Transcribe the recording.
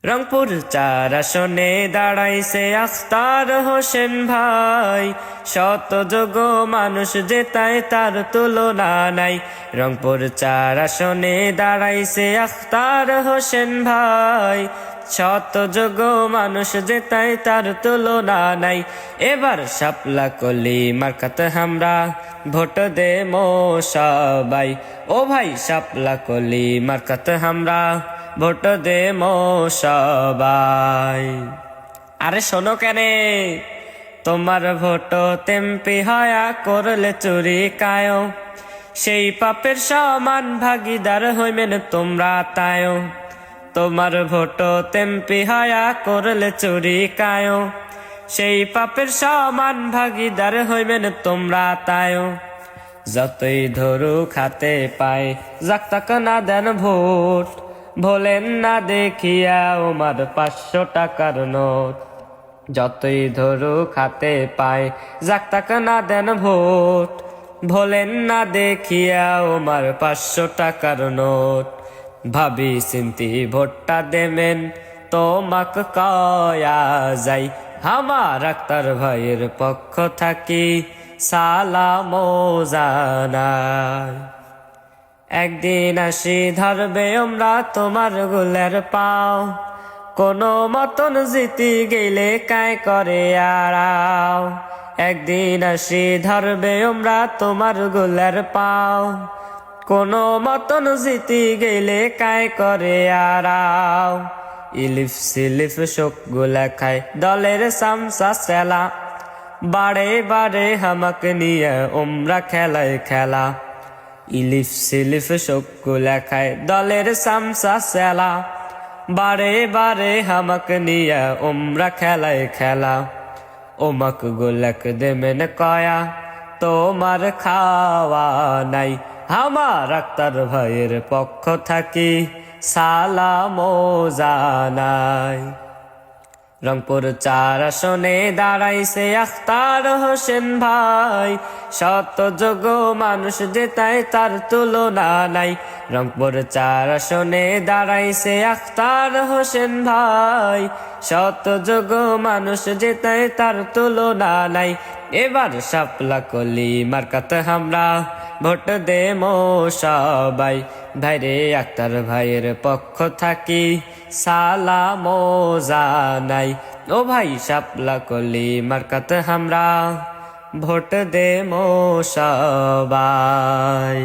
রংপুর 4 আসনে দাঁড়াইছে আখতার হোসেন ভাই, শতযোগ্য মানুষ জেতায় তার তুলনা নাই। রংপুর 4 আসনে দাঁড়াইছে আখতার হোসেন ভাই, শতযোগ্য মানুষ জেতায় তার তুলনা নাই। এবার শাপলা কলি মার্কাতে আমরা ভোট দে মো সবাই, ও ভাই শাপলা কলি মার্কাতে আমরা ভোট দে মো সবাই। আরে শোনো কেনে, তোমার ভোট তেমপি হয়া করলে চুরি কায়ো, সেই পাপের সমান ভাগিদার হইবেন তোমরা তায়ো। তোমার ভোট তেমপি হয়া করলে চুরি কায়ো, সেই পাপের সমান ভাগিদার হইবেন তোমরা তায়ো। যতই ধরু খাতে পায় যাক তাক না দেন ভোট, ভোলেন না দেখিয়া ওমার 500 টাকার নোট। যতই ধরু খাতে পায় যাক তাক না দেন ভোট, ভোলেন না দেখিয়া ওমার 500 টাকার নোট। ভাবি চিন্তি ভোটটা দেবেন তোমাক কয়া যাই, আমার আক্তার ভাইয়ের পক্ষ থাকি সালাম জানাই। একদিন আসি ধরবে আমরা তোমার গুলের পাও, কোনো মতন জিতি গেলে কায় করে আড়াও। একদিন আসি ধরবে আমরা তোমার গুলের পাও, কোনো মতন জিতি গেলে কায় করে আড়াও। ইলিফ সিলিফ শোক গুলা খায় দলের সামসা সেলা, বারে বারে হামাক নিয়ে ওমরা খেলায় খেলা। ইলিফ সিলিফ শোক গুলা খায় দলের সামসা সেলা, বারে বারে হামাক নিয়ে ওমরা খেলায় খেলা। ওমাক গোলাক দেমেন কয়া তোমার খাওয়া নাই, আমার আক্তার ভাইয়ের পক্ষ থাকি সালাম জানাই। রংপুর 4 আসনে দাঁড়াইছে আখতার হোসেন ভাই, শতযোগ্য মানুষ জেতায় তার তুলনা নাই। রংপুর 4 আসনে দাঁড়াইছে আখতার হোসেন ভাই, শতযোগ্য মানুষ জেতায় তার তুলনা নাই। এবার শাপলা কলি মার্কাতে আমরা ভোট দে মো সবাই, ভাইরে আক্তার ভাইয়ের পক্ষ থাকি সালাম জানাই। ও ভাই শাপলা কলি মার্কাতে আমরা ভোট দে মো সবাই।